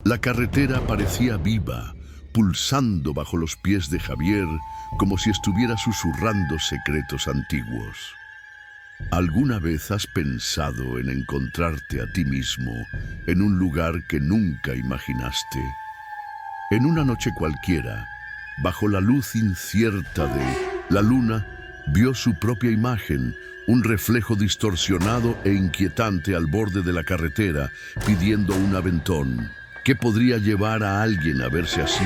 La carretera parecía viva, pulsando bajo los pies de Javier como si estuviera susurrando secretos antiguos. ¿Alguna vez has pensado en encontrarte a ti mismo en un lugar que nunca imaginaste? En una noche cualquiera, bajo la luz incierta de la luna, vio su propia imagen, un reflejo distorsionado e inquietante al borde de la carretera, pidiendo un aventón. ¿Qué podría llevar a alguien a verse así,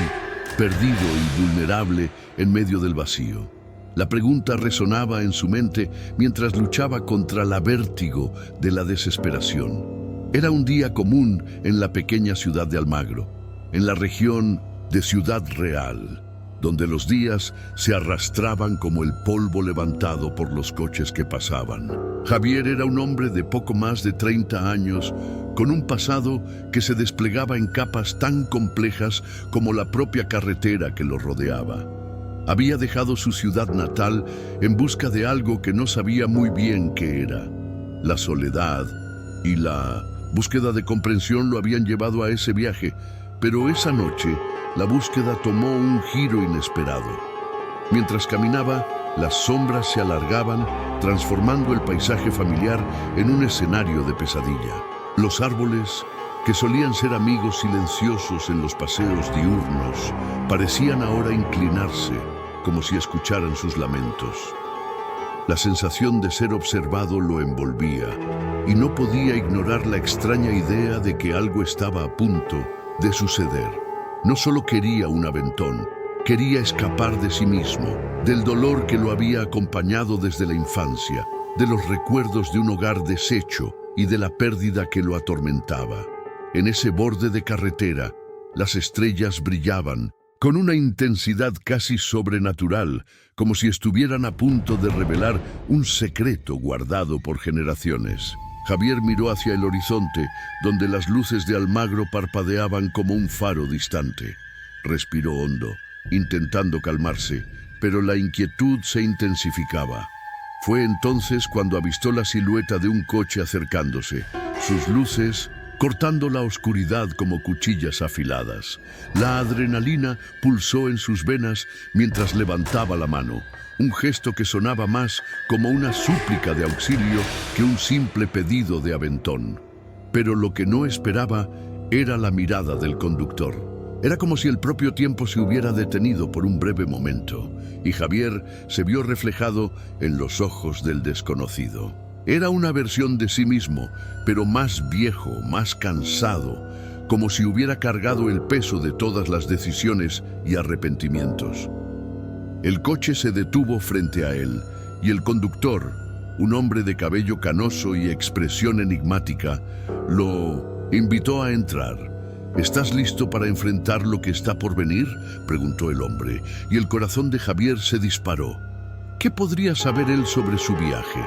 perdido y vulnerable en medio del vacío? La pregunta resonaba en su mente mientras luchaba contra la vértigo de la desesperación. Era un día común en la pequeña ciudad de Almagro, en la región de Ciudad Real, donde los días se arrastraban como el polvo levantado por los coches que pasaban. Javier era un hombre de poco más de 30 años, con un pasado que se desplegaba en capas tan complejas como la propia carretera que lo rodeaba. Había dejado su ciudad natal en busca de algo que no sabía muy bien qué era. La soledad y la búsqueda de comprensión lo habían llevado a ese viaje, pero esa noche la búsqueda tomó un giro inesperado. Mientras caminaba, las sombras se alargaban, transformando el paisaje familiar en un escenario de pesadilla. Los árboles, que solían ser amigos silenciosos en los paseos diurnos, parecían ahora inclinarse, como si escucharan sus lamentos. La sensación de ser observado lo envolvía, y no podía ignorar la extraña idea de que algo estaba a punto de suceder. No solo quería un aventón, quería escapar de sí mismo, del dolor que lo había acompañado desde la infancia, de los recuerdos de un hogar deshecho y de la pérdida que lo atormentaba. En ese borde de carretera, las estrellas brillaban con una intensidad casi sobrenatural, como si estuvieran a punto de revelar un secreto guardado por generaciones. Javier miró hacia el horizonte, donde las luces de Almagro parpadeaban como un faro distante. Respiró hondo, intentando calmarse, pero la inquietud se intensificaba. Fue entonces cuando avistó la silueta de un coche acercándose, sus luces cortando la oscuridad como cuchillas afiladas. La adrenalina pulsó en sus venas mientras levantaba la mano, un gesto que sonaba más como una súplica de auxilio que un simple pedido de aventón. Pero lo que no esperaba era la mirada del conductor. Era como si el propio tiempo se hubiera detenido por un breve momento, y Javier se vio reflejado en los ojos del desconocido. Era una versión de sí mismo, pero más viejo, más cansado, como si hubiera cargado el peso de todas las decisiones y arrepentimientos. El coche se detuvo frente a él, y el conductor, un hombre de cabello canoso y expresión enigmática, lo invitó a entrar. ¿Estás listo para enfrentar lo que está por venir?, preguntó el hombre, y el corazón de Javier se disparó. ¿Qué podría saber él sobre su viaje?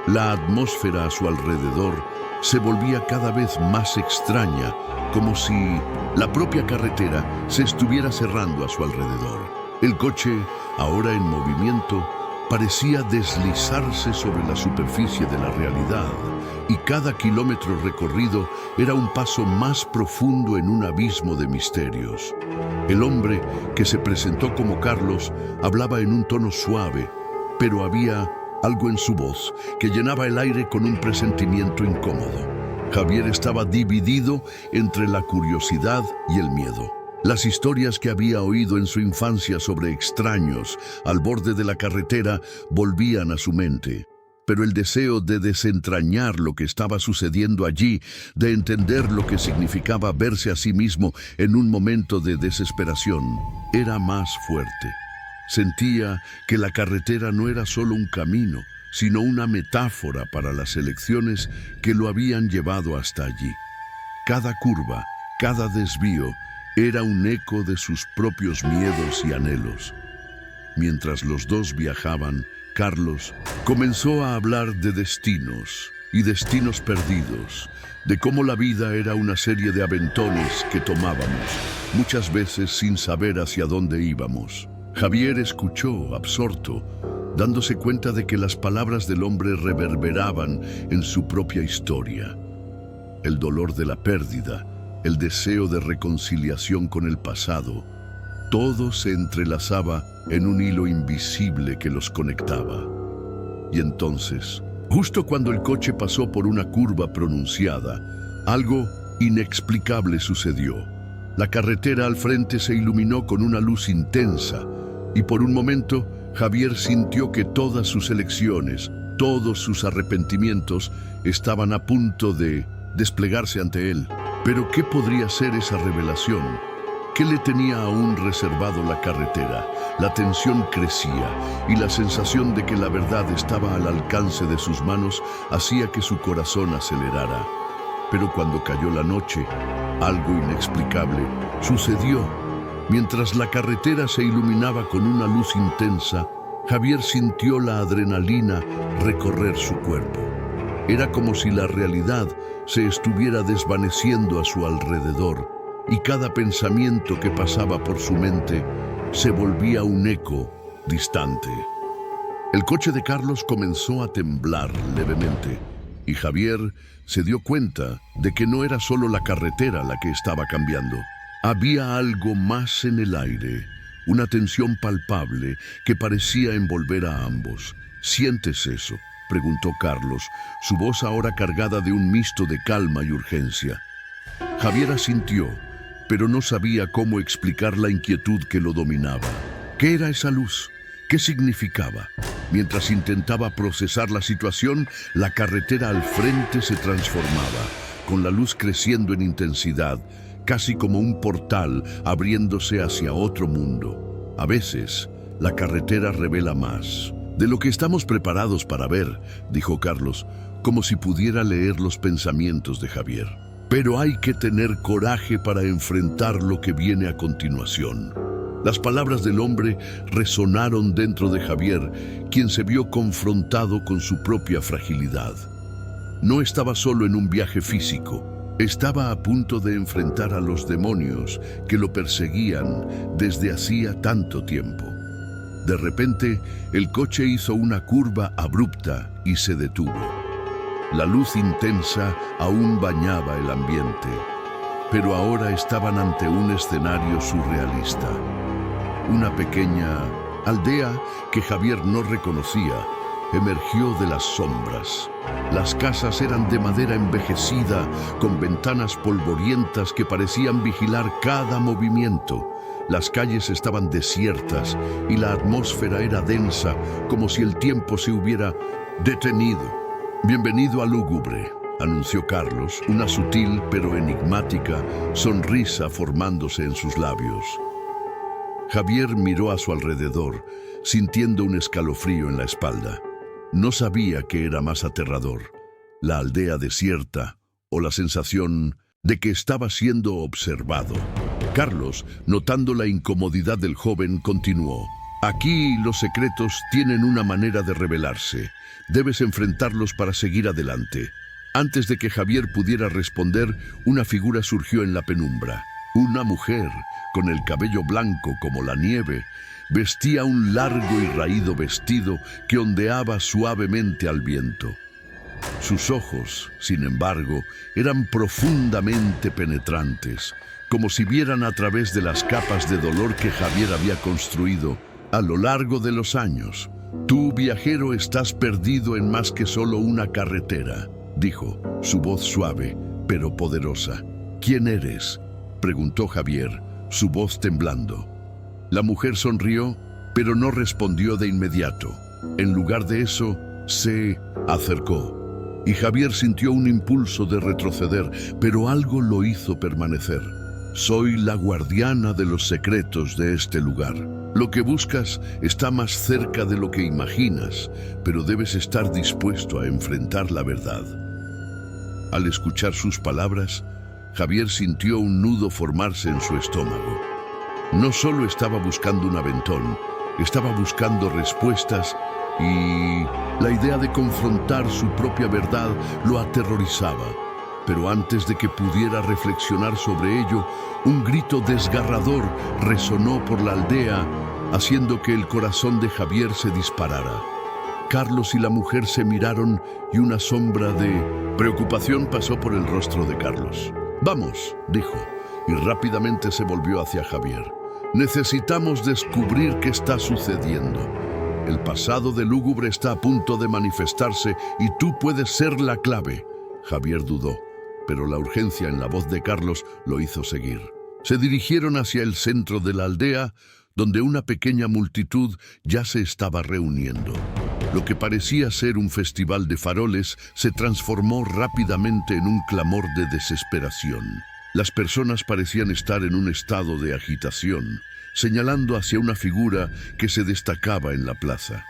La atmósfera a su alrededor se volvía cada vez más extraña, como si la propia carretera se estuviera cerrando a su alrededor. El coche, ahora en movimiento, parecía deslizarse sobre la superficie de la realidad, y cada kilómetro recorrido era un paso más profundo en un abismo de misterios. El hombre, que se presentó como Carlos, hablaba en un tono suave, pero había algo en su voz que llenaba el aire con un presentimiento incómodo. Javier estaba dividido entre la curiosidad y el miedo. Las historias que había oído en su infancia sobre extraños al borde de la carretera volvían a su mente. Pero el deseo de desentrañar lo que estaba sucediendo allí, de entender lo que significaba verse a sí mismo en un momento de desesperación, era más fuerte. Sentía que la carretera no era solo un camino, sino una metáfora para las elecciones que lo habían llevado hasta allí. Cada curva, cada desvío, era un eco de sus propios miedos y anhelos. Mientras los dos viajaban, Carlos comenzó a hablar de destinos y destinos perdidos, de cómo la vida era una serie de aventones que tomábamos, muchas veces sin saber hacia dónde íbamos. Javier escuchó, absorto, dándose cuenta de que las palabras del hombre reverberaban en su propia historia. El dolor de la pérdida, el deseo de reconciliación con el pasado, todo se entrelazaba en un hilo invisible que los conectaba. Y entonces, justo cuando el coche pasó por una curva pronunciada, algo inexplicable sucedió. La carretera al frente se iluminó con una luz intensa y por un momento Javier sintió que todas sus elecciones, todos sus arrepentimientos estaban a punto de desplegarse ante él. Pero ¿qué podría ser esa revelación? ¿Qué le tenía aún reservado la carretera? La tensión crecía y la sensación de que la verdad estaba al alcance de sus manos hacía que su corazón acelerara. Pero cuando cayó la noche, algo inexplicable sucedió. Mientras la carretera se iluminaba con una luz intensa, Javier sintió la adrenalina recorrer su cuerpo. Era como si la realidad se estuviera desvaneciendo a su alrededor y cada pensamiento que pasaba por su mente se volvía un eco distante. El coche de Carlos comenzó a temblar levemente y Javier se dio cuenta de que no era solo la carretera la que estaba cambiando. Había algo más en el aire, una tensión palpable que parecía envolver a ambos. ¿Sientes eso?, preguntó Carlos, su voz ahora cargada de un misto de calma y urgencia. Javier asintió, pero no sabía cómo explicar la inquietud que lo dominaba. ¿Qué era esa luz? ¿Qué significaba? Mientras intentaba procesar la situación, la carretera al frente se transformaba, con la luz creciendo en intensidad, casi como un portal abriéndose hacia otro mundo. A veces, la carretera revela más de lo que estamos preparados para ver, dijo Carlos, como si pudiera leer los pensamientos de Javier. Pero hay que tener coraje para enfrentar lo que viene a continuación. Las palabras del hombre resonaron dentro de Javier, quien se vio confrontado con su propia fragilidad. No estaba solo en un viaje físico, estaba a punto de enfrentar a los demonios que lo perseguían desde hacía tanto tiempo. De repente, el coche hizo una curva abrupta y se detuvo. La luz intensa aún bañaba el ambiente, pero ahora estaban ante un escenario surrealista. Una pequeña aldea que Javier no reconocía emergió de las sombras. Las casas eran de madera envejecida, con ventanas polvorientas que parecían vigilar cada movimiento. Las calles estaban desiertas y la atmósfera era densa, como si el tiempo se hubiera detenido. «Bienvenido a Lúgubre», anunció Carlos, una sutil pero enigmática sonrisa formándose en sus labios. Javier miró a su alrededor, sintiendo un escalofrío en la espalda. No sabía qué era más aterrador, la aldea desierta o la sensación de que estaba siendo observado. Carlos, notando la incomodidad del joven, continuó. «Aquí los secretos tienen una manera de revelarse. Debes enfrentarlos para seguir adelante». Antes de que Javier pudiera responder, una figura surgió en la penumbra. Una mujer, con el cabello blanco como la nieve, vestía un largo y raído vestido que ondeaba suavemente al viento. Sus ojos, sin embargo, eran profundamente penetrantes, como si vieran a través de las capas de dolor que Javier había construido a lo largo de los años. «Tú, viajero, estás perdido en más que solo una carretera», dijo, su voz suave, pero poderosa. «¿Quién eres?», preguntó Javier, su voz temblando. La mujer sonrió, pero no respondió de inmediato. En lugar de eso, se acercó, y Javier sintió un impulso de retroceder, pero algo lo hizo permanecer. «Soy la guardiana de los secretos de este lugar. Lo que buscas está más cerca de lo que imaginas, pero debes estar dispuesto a enfrentar la verdad». Al escuchar sus palabras, Javier sintió un nudo formarse en su estómago. No solo estaba buscando un aventón, estaba buscando respuestas y la idea de confrontar su propia verdad lo aterrorizaba. Pero antes de que pudiera reflexionar sobre ello, un grito desgarrador resonó por la aldea, haciendo que el corazón de Javier se disparara. Carlos y la mujer se miraron y una sombra de preocupación pasó por el rostro de Carlos. Vamos, dijo, y rápidamente se volvió hacia Javier. Necesitamos descubrir qué está sucediendo. El pasado de lúgubre está a punto de manifestarse y tú puedes ser la clave. Javier dudó, pero la urgencia en la voz de Carlos lo hizo seguir. Se dirigieron hacia el centro de la aldea, donde una pequeña multitud ya se estaba reuniendo. Lo que parecía ser un festival de faroles se transformó rápidamente en un clamor de desesperación. Las personas parecían estar en un estado de agitación, señalando hacia una figura que se destacaba en la plaza.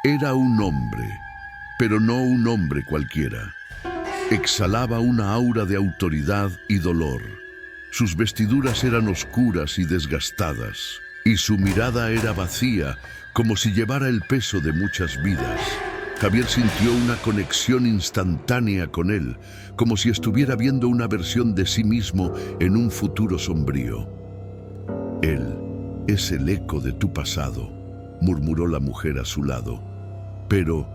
Era un hombre, pero no un hombre cualquiera. Exhalaba una aura de autoridad y dolor. Sus vestiduras eran oscuras y desgastadas, y su mirada era vacía, como si llevara el peso de muchas vidas. Javier sintió una conexión instantánea con él, como si estuviera viendo una versión de sí mismo en un futuro sombrío. Él es el eco de tu pasado, murmuró la mujer a su lado. Pero,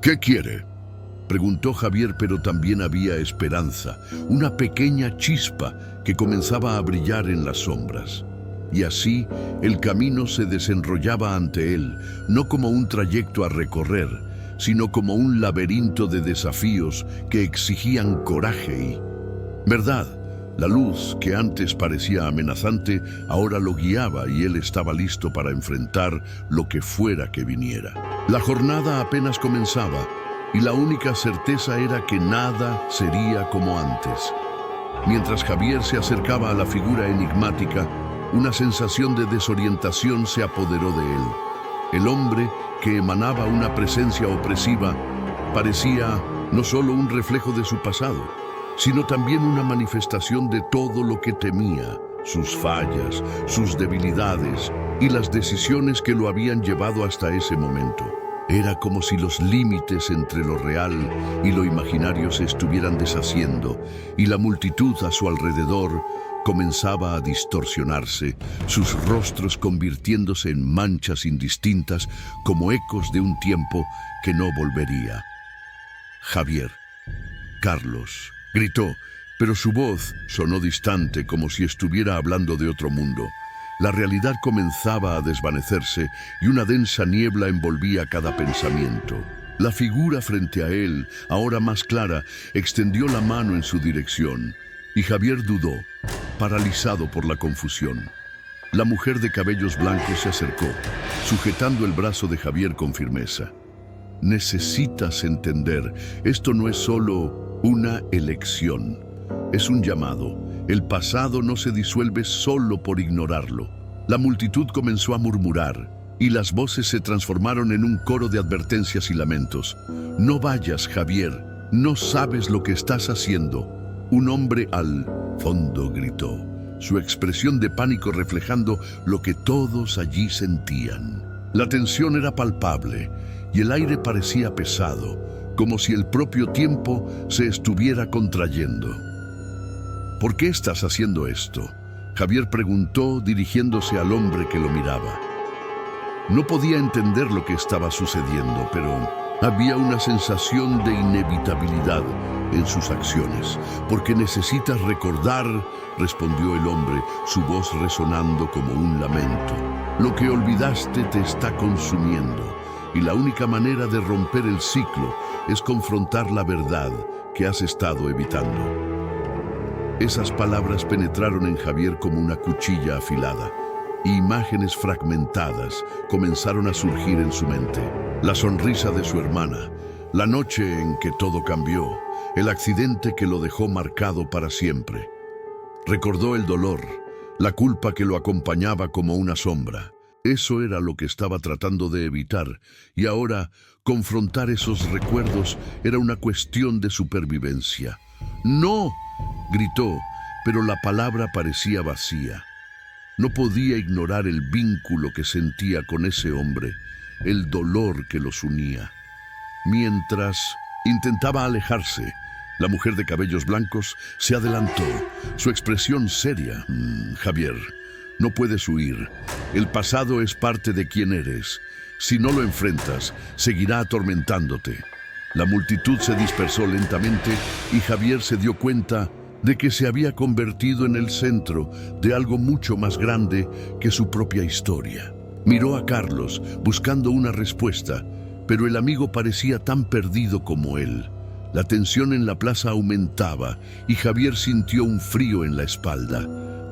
¿qué quiere?, preguntó Javier, pero también había esperanza, una pequeña chispa que comenzaba a brillar en las sombras. Y así, el camino se desenrollaba ante él, no como un trayecto a recorrer, sino como un laberinto de desafíos que exigían coraje y verdad. La luz, que antes parecía amenazante, ahora lo guiaba y él estaba listo para enfrentar lo que fuera que viniera. La jornada apenas comenzaba y la única certeza era que nada sería como antes. Mientras Javier se acercaba a la figura enigmática, una sensación de desorientación se apoderó de él. El hombre, que emanaba una presencia opresiva, parecía no solo un reflejo de su pasado, sino también una manifestación de todo lo que temía, sus fallas, sus debilidades y las decisiones que lo habían llevado hasta ese momento. Era como si los límites entre lo real y lo imaginario se estuvieran deshaciendo, y la multitud a su alrededor comenzaba a distorsionarse, sus rostros convirtiéndose en manchas indistintas como ecos de un tiempo que no volvería. Javier, Carlos, gritó, pero su voz sonó distante, como si estuviera hablando de otro mundo. La realidad comenzaba a desvanecerse y una densa niebla envolvía cada pensamiento. La figura frente a él, ahora más clara, extendió la mano en su dirección, y Javier dudó, paralizado por la confusión. La mujer de cabellos blancos se acercó, sujetando el brazo de Javier con firmeza. Necesitas entender, esto no es solo una elección, es un llamado. El pasado no se disuelve solo por ignorarlo. La multitud comenzó a murmurar, y las voces se transformaron en un coro de advertencias y lamentos. No vayas, Javier, no sabes lo que estás haciendo. Un hombre al fondo gritó, su expresión de pánico reflejando lo que todos allí sentían. La tensión era palpable, y el aire parecía pesado, como si el propio tiempo se estuviera contrayendo. ¿Por qué estás haciendo esto?, Javier preguntó, dirigiéndose al hombre que lo miraba. No podía entender lo que estaba sucediendo, pero había una sensación de inevitabilidad en sus acciones. «Porque necesitas recordar», respondió el hombre, su voz resonando como un lamento. «Lo que olvidaste te está consumiendo, y la única manera de romper el ciclo es confrontar la verdad que has estado evitando». Esas palabras penetraron en Javier como una cuchilla afilada, y imágenes fragmentadas comenzaron a surgir en su mente. La sonrisa de su hermana, la noche en que todo cambió, el accidente que lo dejó marcado para siempre. Recordó el dolor, la culpa que lo acompañaba como una sombra. Eso era lo que estaba tratando de evitar, y ahora confrontar esos recuerdos era una cuestión de supervivencia. «¡No!», gritó, pero la palabra parecía vacía. No podía ignorar el vínculo que sentía con ese hombre, el dolor que los unía. Mientras intentaba alejarse, la mujer de cabellos blancos se adelantó, su expresión seria. «Javier, no puedes huir. El pasado es parte de quién eres. Si no lo enfrentas, seguirá atormentándote». La multitud se dispersó lentamente y Javier se dio cuenta de que se había convertido en el centro de algo mucho más grande que su propia historia. Miró a Carlos buscando una respuesta, pero el amigo parecía tan perdido como él. La tensión en la plaza aumentaba y Javier sintió un frío en la espalda.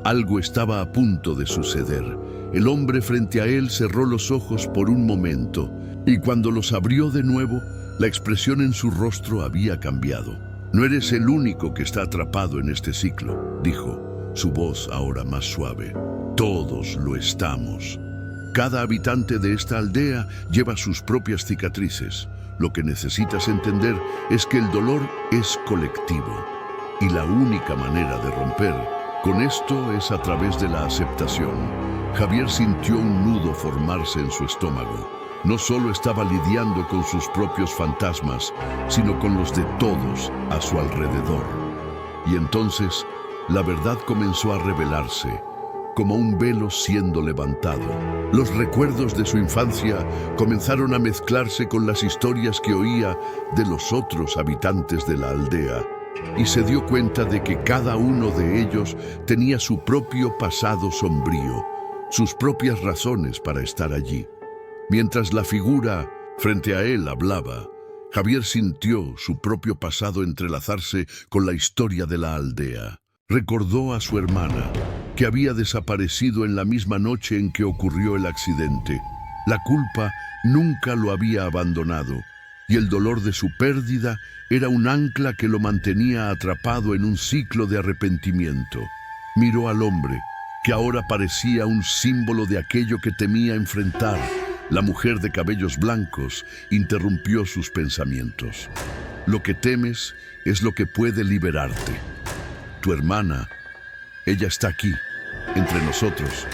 Algo estaba a punto de suceder. El hombre frente a él cerró los ojos por un momento y cuando los abrió de nuevo, la expresión en su rostro había cambiado. «No eres el único que está atrapado en este ciclo», dijo, su voz ahora más suave. «Todos lo estamos. Cada habitante de esta aldea lleva sus propias cicatrices. Lo que necesitas entender es que el dolor es colectivo y la única manera de romper con esto es a través de la aceptación». Javier sintió un nudo formarse en su estómago. No solo estaba lidiando con sus propios fantasmas, sino con los de todos a su alrededor. Y entonces, la verdad comenzó a revelarse, como un velo siendo levantado. Los recuerdos de su infancia comenzaron a mezclarse con las historias que oía de los otros habitantes de la aldea, y se dio cuenta de que cada uno de ellos tenía su propio pasado sombrío, sus propias razones para estar allí. Mientras la figura frente a él hablaba, Javier sintió su propio pasado entrelazarse con la historia de la aldea. Recordó a su hermana, que había desaparecido en la misma noche en que ocurrió el accidente. La culpa nunca lo había abandonado, y el dolor de su pérdida era un ancla que lo mantenía atrapado en un ciclo de arrepentimiento. Miró al hombre, que ahora parecía un símbolo de aquello que temía enfrentar. La mujer de cabellos blancos interrumpió sus pensamientos. Lo que temes es lo que puede liberarte. Tu hermana, ella está aquí, entre nosotros,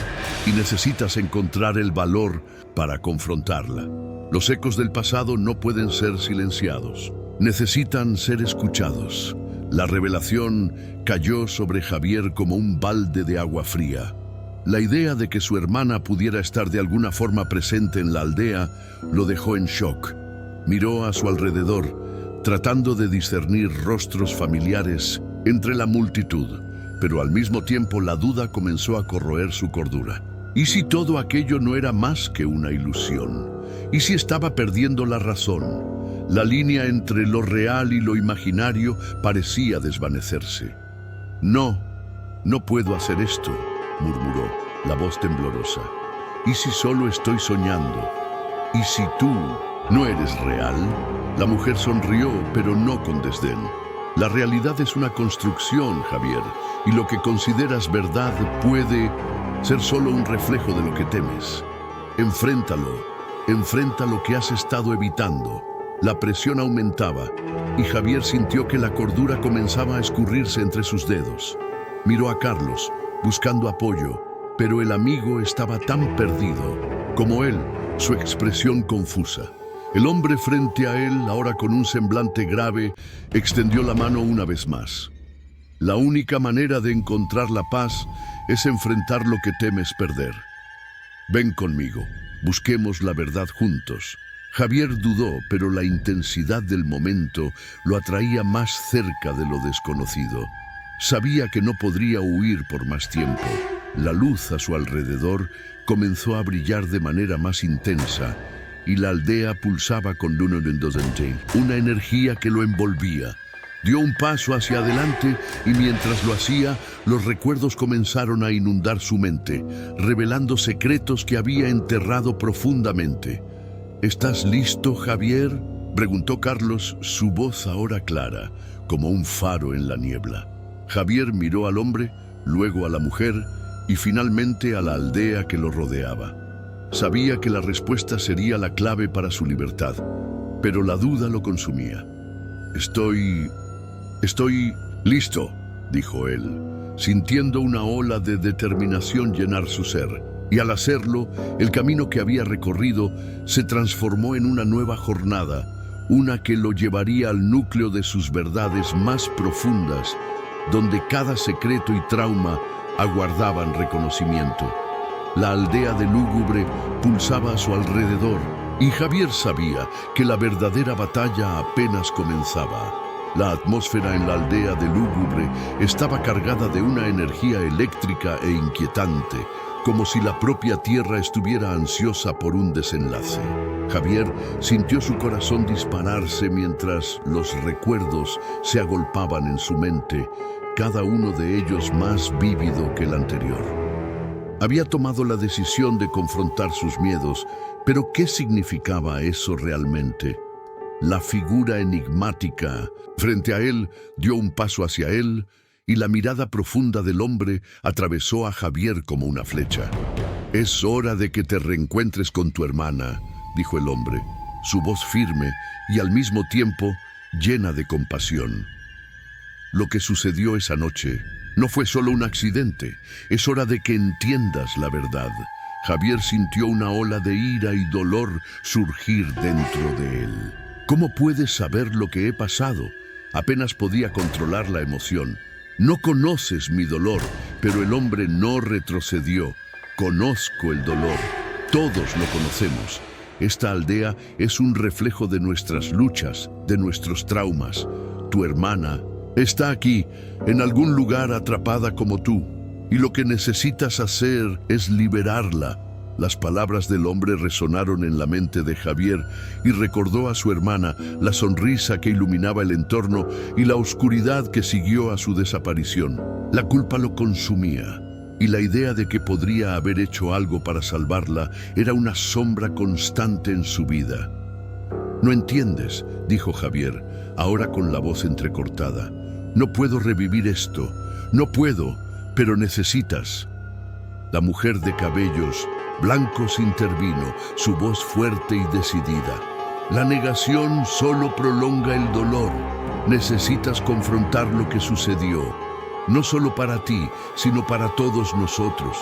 y necesitas encontrar el valor para confrontarla. Los ecos del pasado no pueden ser silenciados. Necesitan ser escuchados. La revelación cayó sobre Javier como un balde de agua fría. La idea de que su hermana pudiera estar de alguna forma presente en la aldea lo dejó en shock. Miró a su alrededor, tratando de discernir rostros familiares entre la multitud, pero al mismo tiempo la duda comenzó a corroer su cordura. ¿Y si todo aquello no era más que una ilusión? ¿Y si estaba perdiendo la razón? La línea entre lo real y lo imaginario parecía desvanecerse. No puedo hacer esto», murmuró, la voz temblorosa. «¿Y si solo estoy soñando? ¿Y si tú no eres real?» La mujer sonrió, pero no con desdén. «La realidad es una construcción, Javier, y lo que consideras verdad puede ser solo un reflejo de lo que temes. Enfrenta lo que has estado evitando». La presión aumentaba, y Javier sintió que la cordura comenzaba a escurrirse entre sus dedos. Miró a Carlos, buscando apoyo, pero el amigo estaba tan perdido como él, su expresión confusa. El hombre frente a él, ahora con un semblante grave, extendió la mano una vez más. «La única manera de encontrar la paz es enfrentar lo que temes perder. Ven conmigo, busquemos la verdad juntos». Javier dudó, pero la intensidad del momento lo atraía más cerca de lo desconocido. Sabía que no podría huir por más tiempo. La luz a su alrededor comenzó a brillar de manera más intensa y la aldea pulsaba con una energía que lo envolvía. Dio un paso hacia adelante y mientras lo hacía, los recuerdos comenzaron a inundar su mente, revelando secretos que había enterrado profundamente. «¿Estás listo, Javier?», preguntó Carlos, su voz ahora clara, como un faro en la niebla. Javier miró al hombre, luego a la mujer y finalmente a la aldea que lo rodeaba. Sabía que la respuesta sería la clave para su libertad, pero la duda lo consumía. Estoy listo», dijo él, sintiendo una ola de determinación llenar su ser. Y al hacerlo, el camino que había recorrido se transformó en una nueva jornada, una que lo llevaría al núcleo de sus verdades más profundas, donde cada secreto y trauma aguardaban reconocimiento. La aldea de lúgubre pulsaba a su alrededor, y Javier sabía que la verdadera batalla apenas comenzaba. La atmósfera en la aldea de Lúgubre estaba cargada de una energía eléctrica e inquietante, como si la propia tierra estuviera ansiosa por un desenlace. Javier sintió su corazón dispararse mientras los recuerdos se agolpaban en su mente, cada uno de ellos más vívido que el anterior. Había tomado la decisión de confrontar sus miedos, pero ¿qué significaba eso realmente? La figura enigmática frente a él dio un paso hacia él y la mirada profunda del hombre atravesó a Javier como una flecha. «Es hora de que te reencuentres con tu hermana», dijo el hombre, su voz firme y al mismo tiempo llena de compasión. Lo que sucedió esa noche no fue solo un accidente, es hora de que entiendas la verdad. Javier sintió una ola de ira y dolor surgir dentro de él. ¿Cómo puedes saber lo que he pasado? Apenas podía controlar la emoción. No conoces mi dolor, pero el hombre no retrocedió. Conozco el dolor. Todos lo conocemos. Esta aldea es un reflejo de nuestras luchas, de nuestros traumas. Tu hermana está aquí, en algún lugar atrapada como tú, y lo que necesitas hacer es liberarla. Las palabras del hombre resonaron en la mente de Javier y recordó a su hermana la sonrisa que iluminaba el entorno y la oscuridad que siguió a su desaparición. La culpa lo consumía y la idea de que podría haber hecho algo para salvarla era una sombra constante en su vida. «No entiendes», dijo Javier, ahora con la voz entrecortada. «No puedo revivir esto, no puedo, pero necesitas». La mujer de cabellos blancos intervino, su voz fuerte y decidida. «La negación solo prolonga el dolor. Necesitas confrontar lo que sucedió, no solo para ti, sino para todos nosotros.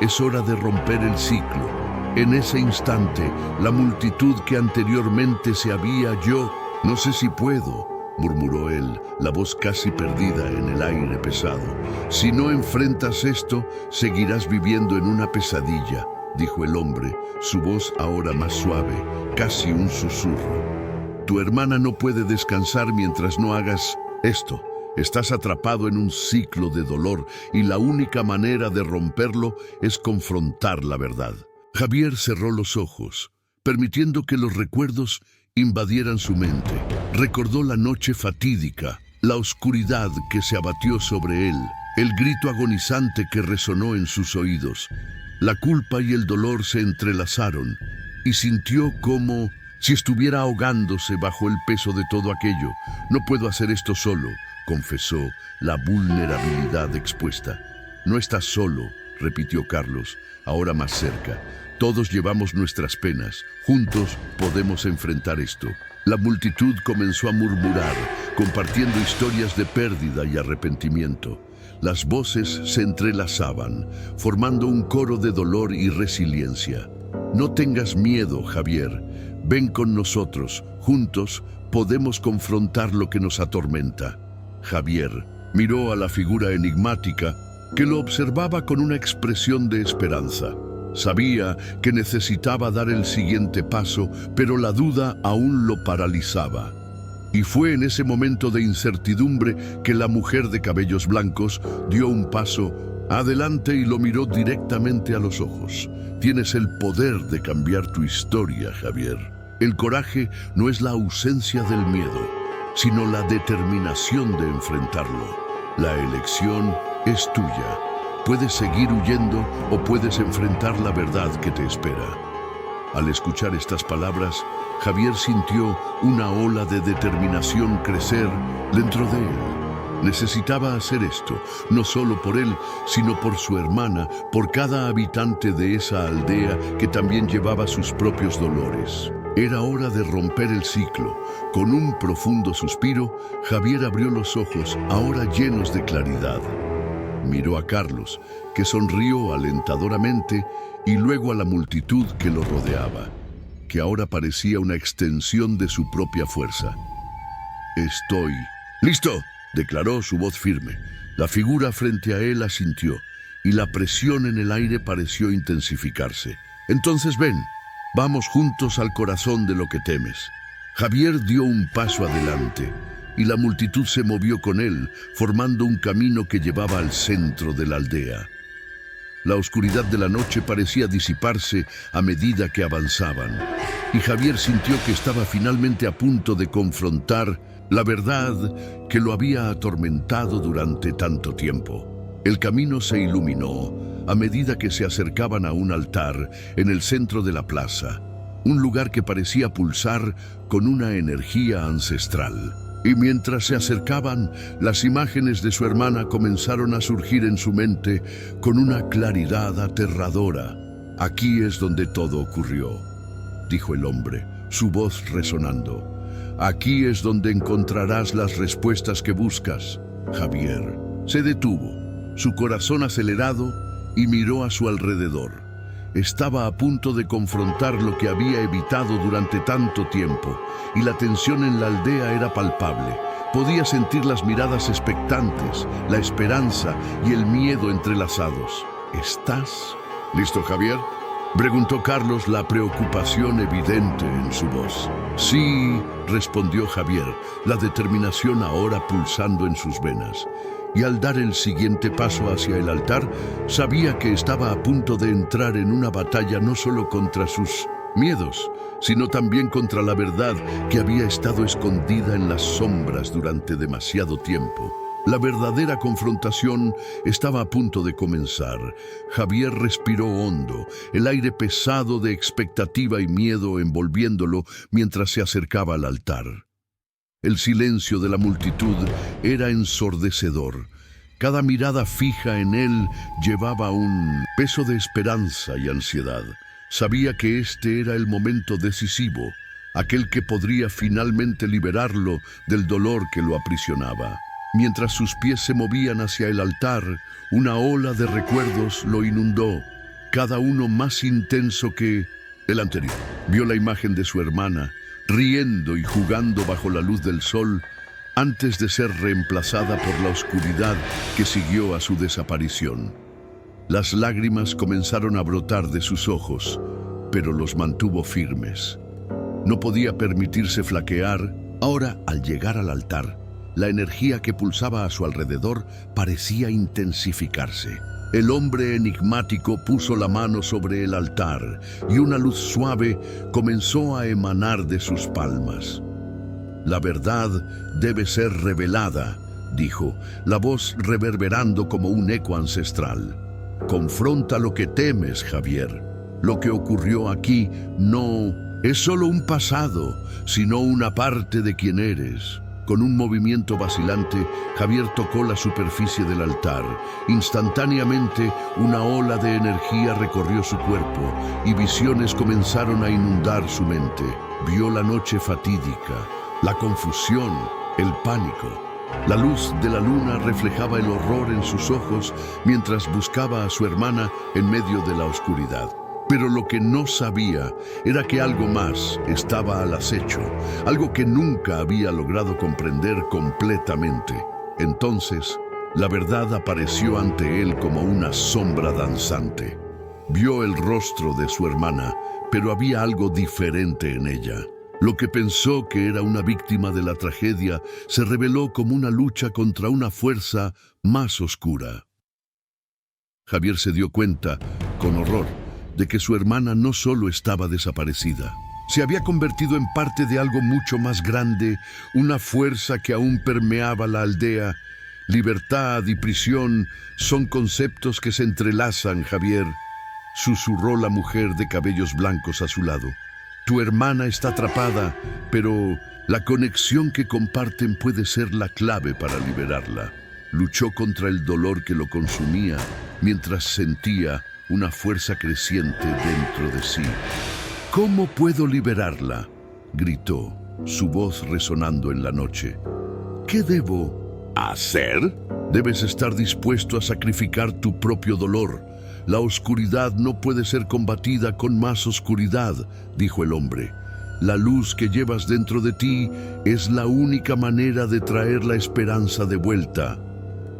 Es hora de romper el ciclo». En ese instante, la multitud que anteriormente se había «Yo no sé si puedo», murmuró él, la voz casi perdida en el aire pesado. «Si no enfrentas esto, seguirás viviendo en una pesadilla», dijo el hombre, su voz ahora más suave, casi un susurro. «Tu hermana no puede descansar mientras no hagas esto. Estás atrapado en un ciclo de dolor y la única manera de romperlo es confrontar la verdad». Javier cerró los ojos, permitiendo que los recuerdos invadieran su mente. Recordó la noche fatídica, la oscuridad que se abatió sobre él, el grito agonizante que resonó en sus oídos. La culpa y el dolor se entrelazaron y sintió como si estuviera ahogándose bajo el peso de todo aquello. «No puedo hacer esto solo», confesó, la vulnerabilidad expuesta. «No estás solo», repitió Carlos, ahora más cerca. «Todos llevamos nuestras penas. Juntos podemos enfrentar esto». La multitud comenzó a murmurar, compartiendo historias de pérdida y arrepentimiento. Las voces se entrelazaban, formando un coro de dolor y resiliencia. «No tengas miedo, Javier. Ven con nosotros. Juntos podemos confrontar lo que nos atormenta». Javier miró a la figura enigmática que lo observaba con una expresión de esperanza. Sabía que necesitaba dar el siguiente paso, pero la duda aún lo paralizaba. Y fue en ese momento de incertidumbre que la mujer de cabellos blancos dio un paso adelante y lo miró directamente a los ojos. «Tienes el poder de cambiar tu historia, Javier. El coraje no es la ausencia del miedo, sino la determinación de enfrentarlo. La elección es tuya. Puedes seguir huyendo o puedes enfrentar la verdad que te espera». Al escuchar estas palabras, Javier sintió una ola de determinación crecer dentro de él. Necesitaba hacer esto, no solo por él, sino por su hermana, por cada habitante de esa aldea que también llevaba sus propios dolores. Era hora de romper el ciclo. Con un profundo suspiro, Javier abrió los ojos, ahora llenos de claridad. Miró a Carlos, que sonrió alentadoramente, y luego a la multitud que lo rodeaba, que ahora parecía una extensión de su propia fuerza. «Estoy listo», declaró su voz firme. La figura frente a él asintió, y la presión en el aire pareció intensificarse. «Entonces ven, vamos juntos al corazón de lo que temes». Javier dio un paso adelante, y la multitud se movió con él, formando un camino que llevaba al centro de la aldea. La oscuridad de la noche parecía disiparse a medida que avanzaban, y Javier sintió que estaba finalmente a punto de confrontar la verdad que lo había atormentado durante tanto tiempo. El camino se iluminó a medida que se acercaban a un altar en el centro de la plaza, un lugar que parecía pulsar con una energía ancestral. Y mientras se acercaban, las imágenes de su hermana comenzaron a surgir en su mente con una claridad aterradora. «Aquí es donde todo ocurrió», dijo el hombre, su voz resonando. «Aquí es donde encontrarás las respuestas que buscas». Javier se detuvo, su corazón acelerado, y miró a su alrededor. Estaba a punto de confrontar lo que había evitado durante tanto tiempo, y la tensión en la aldea era palpable. Podía sentir las miradas expectantes, la esperanza y el miedo entrelazados. «¿Estás listo, Javier?», preguntó Carlos, la preocupación evidente en su voz. «Sí», respondió Javier, la determinación ahora pulsando en sus venas. Y al dar el siguiente paso hacia el altar, sabía que estaba a punto de entrar en una batalla no solo contra sus miedos, sino también contra la verdad que había estado escondida en las sombras durante demasiado tiempo. La verdadera confrontación estaba a punto de comenzar. Javier respiró hondo, el aire pesado de expectativa y miedo envolviéndolo mientras se acercaba al altar. El silencio de la multitud era ensordecedor. Cada mirada fija en él llevaba un peso de esperanza y ansiedad. Sabía que este era el momento decisivo, aquel que podría finalmente liberarlo del dolor que lo aprisionaba. Mientras sus pies se movían hacia el altar, una ola de recuerdos lo inundó, cada uno más intenso que el anterior. Vio la imagen de su hermana, riendo y jugando bajo la luz del sol, antes de ser reemplazada por la oscuridad que siguió a su desaparición. Las lágrimas comenzaron a brotar de sus ojos, pero los mantuvo firmes. No podía permitirse flaquear. Ahora, al llegar al altar, la energía que pulsaba a su alrededor parecía intensificarse. El hombre enigmático puso la mano sobre el altar y una luz suave comenzó a emanar de sus palmas. «La verdad debe ser revelada», dijo, la voz reverberando como un eco ancestral. «Confronta lo que temes, Javier. Lo que ocurrió aquí no es solo un pasado, sino una parte de quien eres». Con un movimiento vacilante, Javier tocó la superficie del altar. Instantáneamente, una ola de energía recorrió su cuerpo y visiones comenzaron a inundar su mente. Vio la noche fatídica, la confusión, el pánico. La luz de la luna reflejaba el horror en sus ojos mientras buscaba a su hermana en medio de la oscuridad. Pero lo que no sabía era que algo más estaba al acecho, algo que nunca había logrado comprender completamente. Entonces, la verdad apareció ante él como una sombra danzante. Vio el rostro de su hermana, pero había algo diferente en ella. Lo que pensó que era una víctima de la tragedia se reveló como una lucha contra una fuerza más oscura. Javier se dio cuenta, con horror, de que su hermana no solo estaba desaparecida, se había convertido en parte de algo mucho más grande, una fuerza que aún permeaba la aldea. Libertad y prisión son conceptos que se entrelazan, Javier, susurró la mujer de cabellos blancos a su lado. Tu hermana está atrapada, pero la conexión que comparten puede ser la clave para liberarla. Luchó contra el dolor que lo consumía mientras sentía una fuerza creciente dentro de sí. ¿Cómo puedo liberarla?, gritó, su voz resonando en la noche. ¿Qué debo hacer? Debes estar dispuesto a sacrificar tu propio dolor. La oscuridad no puede ser combatida con más oscuridad, dijo el hombre. La luz que llevas dentro de ti es la única manera de traer la esperanza de vuelta.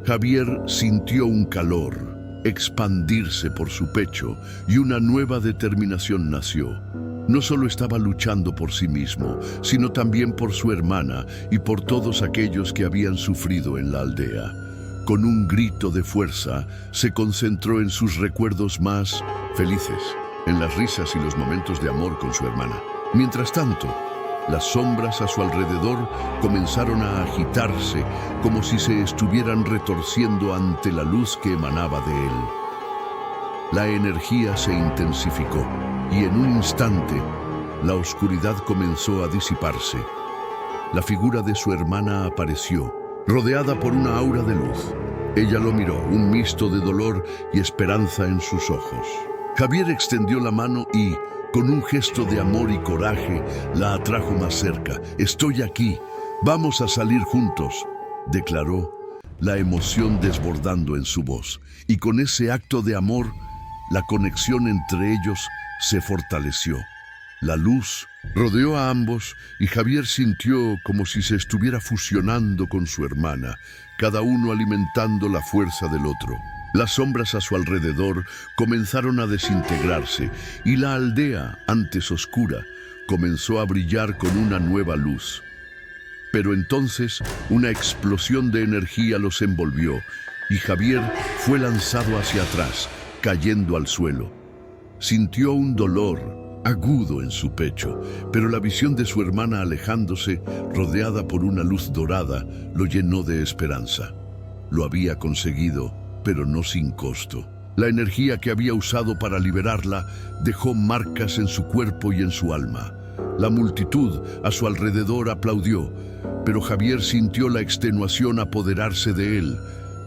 Javier sintió un calor expandirse por su pecho y una nueva determinación nació. No solo estaba luchando por sí mismo, sino también por su hermana y por todos aquellos que habían sufrido en la aldea. Con un grito de fuerza, se concentró en sus recuerdos más felices, en las risas y los momentos de amor con su hermana. Mientras tanto, las sombras a su alrededor comenzaron a agitarse como si se estuvieran retorciendo ante la luz que emanaba de él. La energía se intensificó y en un instante la oscuridad comenzó a disiparse. La figura de su hermana apareció, rodeada por una aura de luz. Ella lo miró, un misto de dolor y esperanza en sus ojos. Javier extendió la mano y, con un gesto de amor y coraje, la atrajo más cerca. «Estoy aquí, vamos a salir juntos», declaró, la emoción desbordando en su voz. Y con ese acto de amor, la conexión entre ellos se fortaleció. La luz rodeó a ambos y Javier sintió como si se estuviera fusionando con su hermana, cada uno alimentando la fuerza del otro. Las sombras a su alrededor comenzaron a desintegrarse y la aldea, antes oscura, comenzó a brillar con una nueva luz. Pero entonces una explosión de energía los envolvió y Javier fue lanzado hacia atrás, cayendo al suelo. Sintió un dolor agudo en su pecho, pero la visión de su hermana alejándose, rodeada por una luz dorada, lo llenó de esperanza. Lo había conseguido, pero no sin costo. La energía que había usado para liberarla dejó marcas en su cuerpo y en su alma. La multitud a su alrededor aplaudió, pero Javier sintió la extenuación apoderarse de él.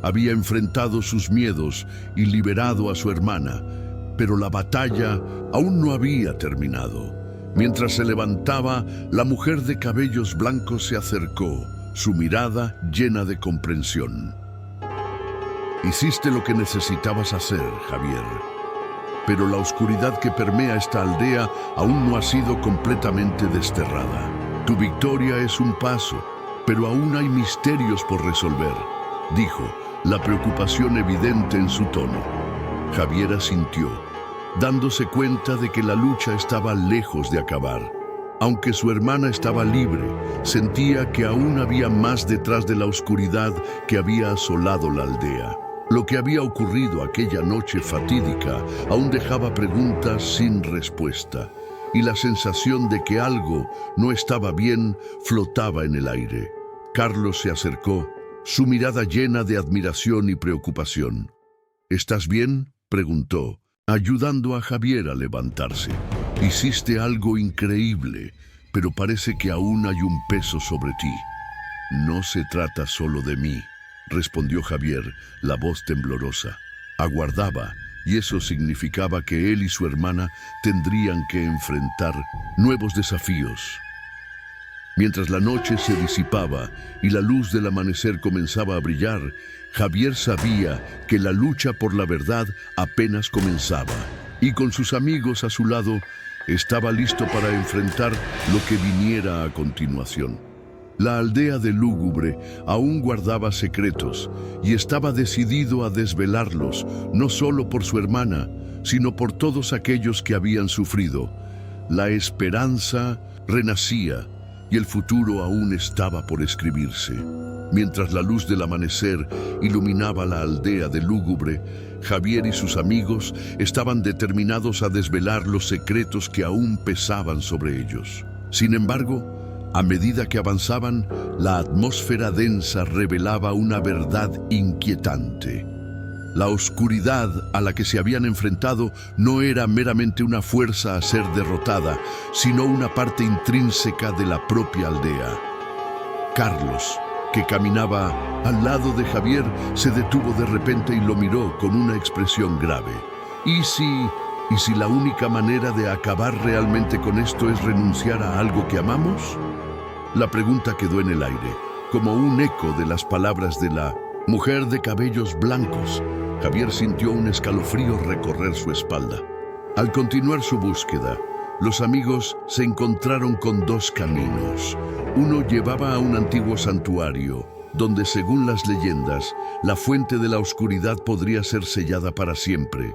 Había enfrentado sus miedos y liberado a su hermana, pero la batalla aún no había terminado. Mientras se levantaba, la mujer de cabellos blancos se acercó, su mirada llena de comprensión. «Hiciste lo que necesitabas hacer, Javier. Pero la oscuridad que permea esta aldea aún no ha sido completamente desterrada. Tu victoria es un paso, pero aún hay misterios por resolver», dijo, la preocupación evidente en su tono. Javier asintió, dándose cuenta de que la lucha estaba lejos de acabar. Aunque su hermana estaba libre, sentía que aún había más detrás de la oscuridad que había asolado la aldea. Lo que había ocurrido aquella noche fatídica aún dejaba preguntas sin respuesta, y la sensación de que algo no estaba bien flotaba en el aire. Carlos se acercó, su mirada llena de admiración y preocupación. «¿Estás bien?», preguntó, ayudando a Javier a levantarse. «Hiciste algo increíble, pero parece que aún hay un peso sobre ti». «No se trata solo de mí», respondió Javier, la voz temblorosa. Aguardaba, y eso significaba que él y su hermana tendrían que enfrentar nuevos desafíos. Mientras la noche se disipaba y la luz del amanecer comenzaba a brillar, Javier sabía que la lucha por la verdad apenas comenzaba, y con sus amigos a su lado, estaba listo para enfrentar lo que viniera a continuación. La aldea de Lúgubre aún guardaba secretos y estaba decidido a desvelarlos, no solo por su hermana, sino por todos aquellos que habían sufrido. La esperanza renacía y el futuro aún estaba por escribirse. Mientras la luz del amanecer iluminaba la aldea de Lúgubre, Javier y sus amigos estaban determinados a desvelar los secretos que aún pesaban sobre ellos. Sin embargo, a medida que avanzaban, la atmósfera densa revelaba una verdad inquietante. La oscuridad a la que se habían enfrentado no era meramente una fuerza a ser derrotada, sino una parte intrínseca de la propia aldea. Carlos, que caminaba al lado de Javier, se detuvo de repente y lo miró con una expresión grave. ¿Y si la única manera de acabar realmente con esto es renunciar a algo que amamos? La pregunta quedó en el aire, como un eco de las palabras de la mujer de cabellos blancos. Javier sintió un escalofrío recorrer su espalda. Al continuar su búsqueda, los amigos se encontraron con dos caminos. Uno llevaba a un antiguo santuario, donde, según las leyendas, la fuente de la oscuridad podría ser sellada para siempre.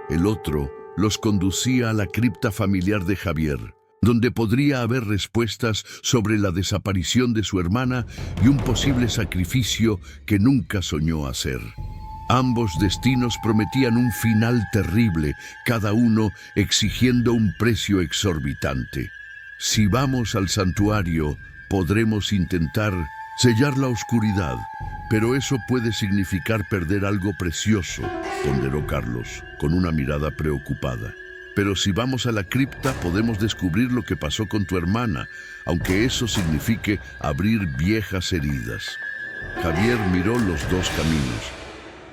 El otro los conducía a la cripta familiar de Javier, donde podría haber respuestas sobre la desaparición de su hermana y un posible sacrificio que nunca soñó hacer. Ambos destinos prometían un final terrible, cada uno exigiendo un precio exorbitante. Si vamos al santuario, podremos intentar sellar la oscuridad, pero eso puede significar perder algo precioso, ponderó Carlos, con una mirada preocupada. Pero si vamos a la cripta, podemos descubrir lo que pasó con tu hermana, aunque eso signifique abrir viejas heridas. Javier miró los dos caminos,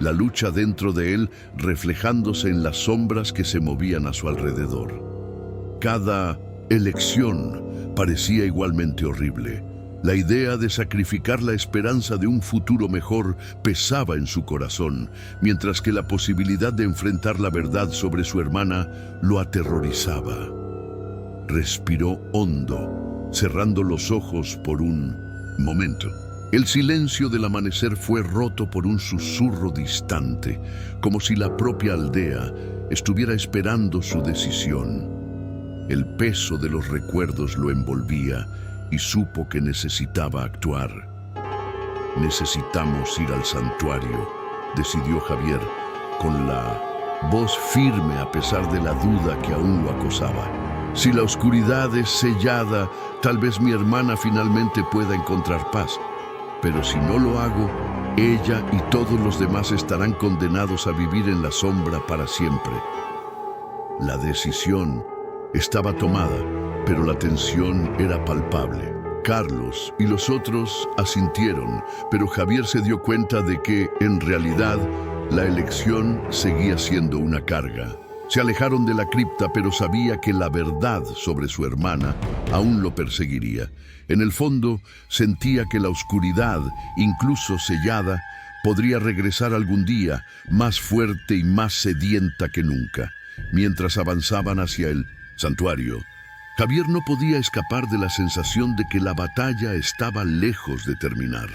la lucha dentro de él reflejándose en las sombras que se movían a su alrededor. Cada elección parecía igualmente horrible. La idea de sacrificar la esperanza de un futuro mejor pesaba en su corazón, mientras que la posibilidad de enfrentar la verdad sobre su hermana lo aterrorizaba. Respiró hondo, cerrando los ojos por un momento. El silencio del amanecer fue roto por un susurro distante, como si la propia aldea estuviera esperando su decisión. El peso de los recuerdos lo envolvía y supo que necesitaba actuar. Necesitamos ir al santuario, decidió Javier, con la voz firme a pesar de la duda que aún lo acosaba. Si la oscuridad es sellada, tal vez mi hermana finalmente pueda encontrar paz. Pero si no lo hago, ella y todos los demás estarán condenados a vivir en la sombra para siempre. La decisión estaba tomada, pero la tensión era palpable. Carlos y los otros asintieron, pero Javier se dio cuenta de que, en realidad, la elección seguía siendo una carga. Se alejaron de la cripta, pero sabía que la verdad sobre su hermana aún lo perseguiría. En el fondo, sentía que la oscuridad, incluso sellada, podría regresar algún día, más fuerte y más sedienta que nunca. Mientras avanzaban hacia el santuario, Javier no podía escapar de la sensación de que la batalla estaba lejos de terminar.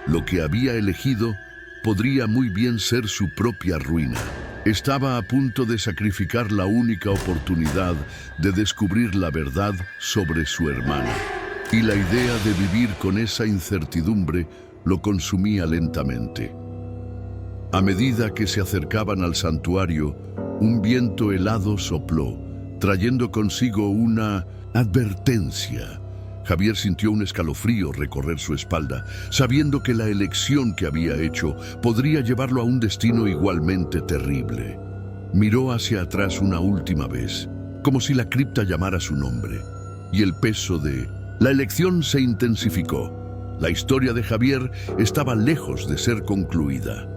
Lo que había elegido podría muy bien ser su propia ruina. Estaba a punto de sacrificar la única oportunidad de descubrir la verdad sobre su hermana. Y la idea de vivir con esa incertidumbre lo consumía lentamente. A medida que se acercaban al santuario, un viento helado sopló, trayendo consigo una advertencia. Javier sintió un escalofrío recorrer su espalda, sabiendo que la elección que había hecho podría llevarlo a un destino igualmente terrible. Miró hacia atrás una última vez, como si la cripta llamara su nombre, y el peso de la elección se intensificó. La historia de Javier estaba lejos de ser concluida.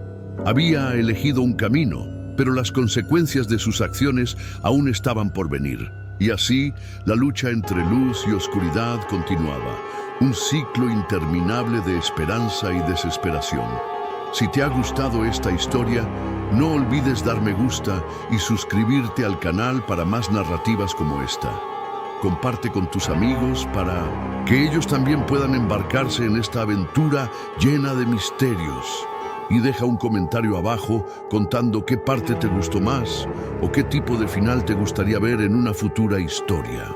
Había elegido un camino, pero las consecuencias de sus acciones aún estaban por venir. Y así, la lucha entre luz y oscuridad continuaba, un ciclo interminable de esperanza y desesperación. Si te ha gustado esta historia, no olvides dar me gusta y suscribirte al canal para más narrativas como esta. Comparte con tus amigos para que ellos también puedan embarcarse en esta aventura llena de misterios. Y deja un comentario abajo contando qué parte te gustó más o qué tipo de final te gustaría ver en una futura historia.